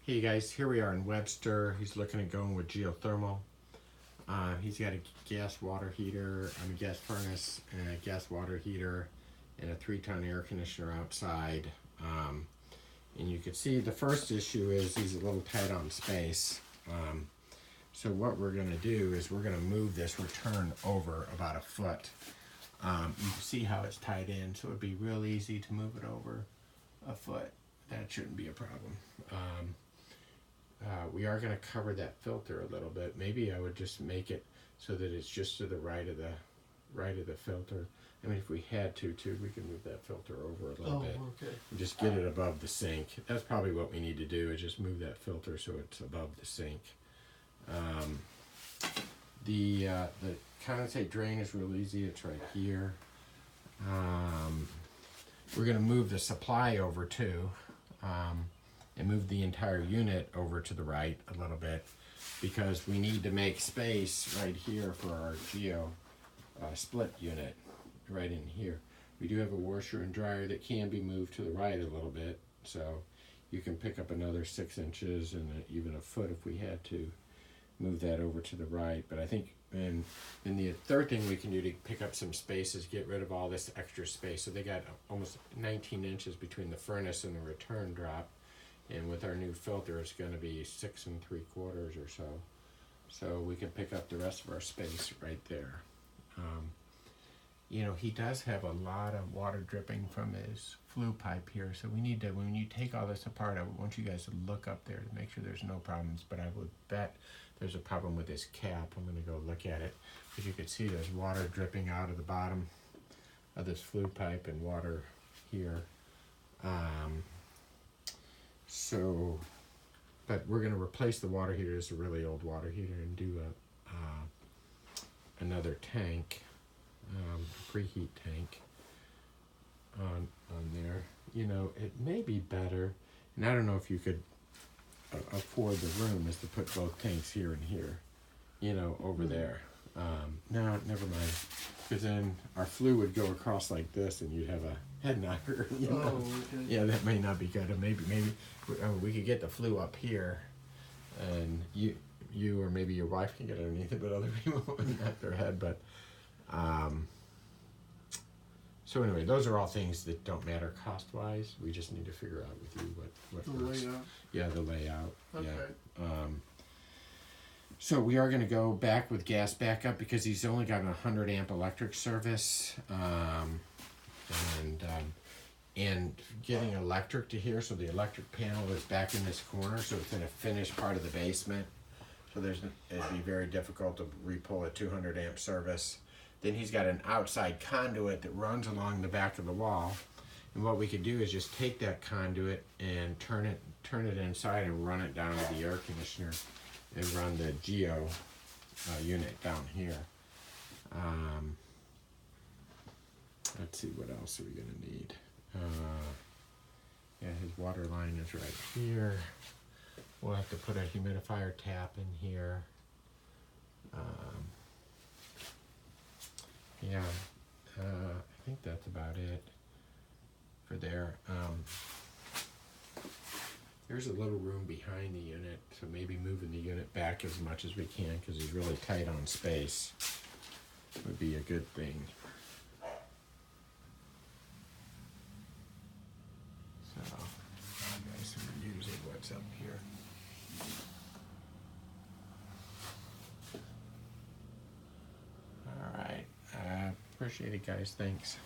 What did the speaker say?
Hey guys, here we are in Webster. He's looking at going with geothermal. He's got a gas water heater, gas furnace, and a gas water heater, and a 3-ton air conditioner outside. And you can see the first issue is he's a little tight on space. So what we're going to do is we're going to move this return over about a foot. You can see how it's tied in, so it'd be real easy to move it over a foot. That shouldn't be a problem. We are going to cover that filter a little bit. Maybe I would just make it so that it's just to the right of the filter. I mean, if we had to too, we could move that filter over a little bit. Okay. And just get it above the sink. That's probably what we need to do, is just move that filter so it's above the sink. The condensate drain is real easy. It's right here. We're going to move the supply over too. And move the entire unit over to the right a little bit, because we need to make space right here for our geo split unit right in here. We do have a washer and dryer that can be moved to the right a little bit, so you can pick up another 6 inches and even a foot if we had to move that over to the right. But I think and the third thing we can do to pick up some space is get rid of all this extra space. So they got almost 19 inches between the furnace and the return drop. And with our new filter, it's going to be 6 3/4 or so. So we can pick up the rest of our space right there. He does have a lot of water dripping from his flue pipe here. So we need to, when you take all this apart, I want you guys to look up there to make sure there's no problems. But I would bet there's a problem with this cap. I'm going to go look at it. As you can see, there's water dripping out of the bottom of this flue pipe and water here. But we're going to replace the water heater. It's a really old water heater, and do another tank, preheat tank on there. It may be better, and I don't know if you could afford the room, is to put both tanks here and here, over there. No, never mind, because then our flue would go across like this, and you'd have a head knocker. Oh, okay. Yeah, that may not be good. Maybe we could get the flue up here, and you or maybe your wife can get underneath it, but other people would knock their head. But so anyway, those are all things that don't matter cost wise. We just need to figure out with you what The works. layout. Yeah, the layout. Okay. Yeah. So we are going to go back with gas backup, because he's only got a 100 amp electric service, and getting electric to here. So the electric panel is back in this corner, so it's in a finished part of the basement. So it'd be very difficult to re-pull a 200 amp service. Then he's got an outside conduit that runs along the back of the wall. And what we could do is just take that conduit and turn it inside and run it down to the air conditioner, and run the geo unit down here. Let's see, what else are we going to need? Yeah, his water line is right here. We'll have to put a humidifier tap in here. I think that's about it for there. There's a little room behind the unit, so maybe moving the unit back as much as we can, because he's really tight on space, would be a good thing. So, you guys are using what's up here. All right, appreciate it, guys. Thanks.